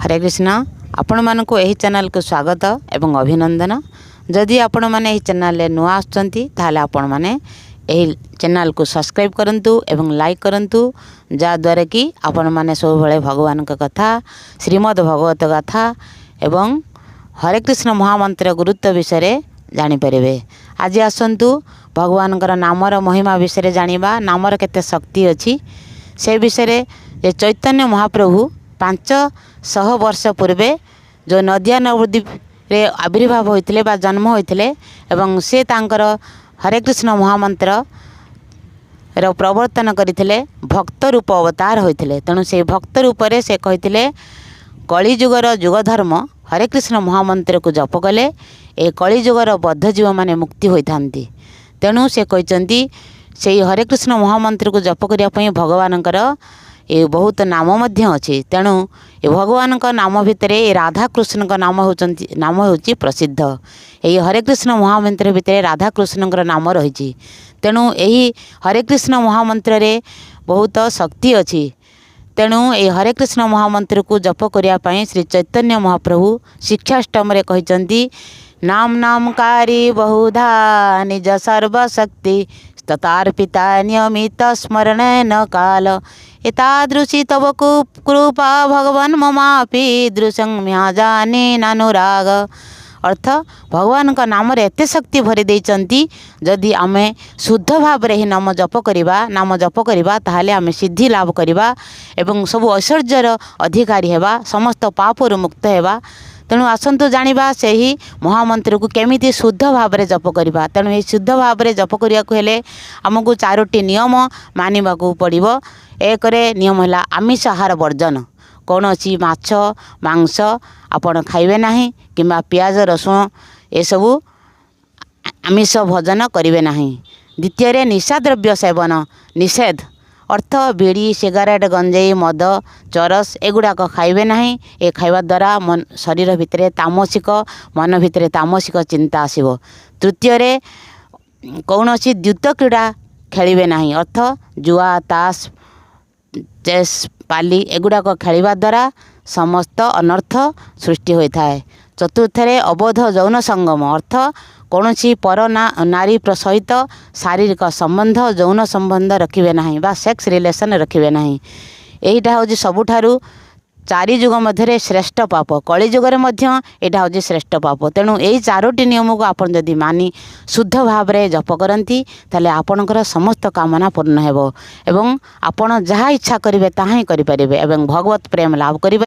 हरे कृष्ण आपण मानक यही चैनल को स्वागत एवं अभिनंदन। जदि आपण मैंने यही चैनल नुआ आसुचंती ताहले आपण मैंने यही चैनल को सब्सक्राइब करंतु एवं लाइक करंतु जद्वारा कि आपण मैंने सब बेले भगवान का कथा श्रीमद् भगवत गाथा एवं हरे कृष्ण महामंत्र गुरुत्व विषय जानीपर। आज आसतु भगवान नामर महिमा विषय जानिबा। नामर केते शक्ति अच्छी से विषय चैतन्य महाप्रभु 500 वर्ष पूर्वे जो नदिया नवद्वीप रे आविर्भाव होते बा जन्म होते एवं से तांकर हरे कृष्ण महामंत्र रो प्रवर्तन करथिले भक्त रूप अवतार होते। तेणु से भक्त रूप से कहते कलिजुगर युग धर्म हरे कृष्ण महामंत्र को जप कले ए कलिजुगर बद्ध जीव माने मुक्ति होइथांती। तेणु से कहते से हरे कृष्ण महामंत्र को जप करने भगवानकर ये बहुत नाम अच्छी। तेणु ये भगवान का नाम भितर राधा कृष्ण का नाम होची प्रसिद्ध। यही हरे कृष्ण महामंत्र भितर राधा कृष्ण नाम रही। तेणु यही हरे कृष्ण महामंत्र रे बहुत शक्ति अच्छी। तेणु ये हरे कृष्ण महामंत्र को जप करने श्री चैतन्य महाप्रभु शिक्षाष्टम कहते नाम नामकारी बहुधा निज सर्वशक्ति ततार्पिता नियमित स्मरण न काल एतादृशी तव कृपा भगवान ममापि दृशं म्या जाने नानुराग। अर्थ भगवान का नाम रे एते शक्ति भरी देइचंती जदि आमे शुद्ध भाव रे ही नाम जप करिबा ताहाले आमे सिद्धि लाभ करिबा एवं सब ऐश्वर्यर अधिकारी हेबा समस्त पापरु मुक्त हेबा। तेणु आसतु जानिबा सही महामंत्र को केमिति शुद्ध भाव में जप करिबा। तेणु ये शुद्ध भाव में जप करिया को हेले हमकु 4टी नियम मानिबा को पड़िबो। एक नियम है आमिष आहार वर्जन। कौन अच्छी माछ मांस आपण खाइबे नहीं किंबा पियाज रसुण ये सबू आमिष भोजन करिवे नहीं। द्वितीय निशाद्रव्य सेवन निषेध। अर्थ बीड़ी सिगारेट गंजेई मद चरस एगुड़ाक खाइबे नहीं। ए खाइबा द्वारा मन शरीर भितर तामसिक मन भितर तामसिक चिंता आसिबो। तृतीय कौनसी द्युत क्रीड़ा खेलिबे नहीं। अर्थ जुआ ताश चेस पाली एगुड़ाक खेलिबा द्वारा समस्त अनर्थ सृष्टि होता है। चतुर्थ अबोध यौन संगम। अर्थ कौनसी पर नारी सहित शारीरिक संबंध यौन संबंध रखिबे नहीं बा सेक्स रिलेशन रखिबे नहीं। यहीटा हूँ सबुठारु 4 युग मध्य श्रेष्ठ पाप। कलिजुग यहाँ हूँ श्रेष्ठ पाप। तेणु यही 4टी नियम को आपन जदि मानी शुद्ध भाव में जप करती ताले आपणकर समस्त कामना पूर्ण हेबो एवं आपण जहाँ इच्छा करेंगे ताहा ही करें एवं भगवत प्रेम लाभ करेंगे।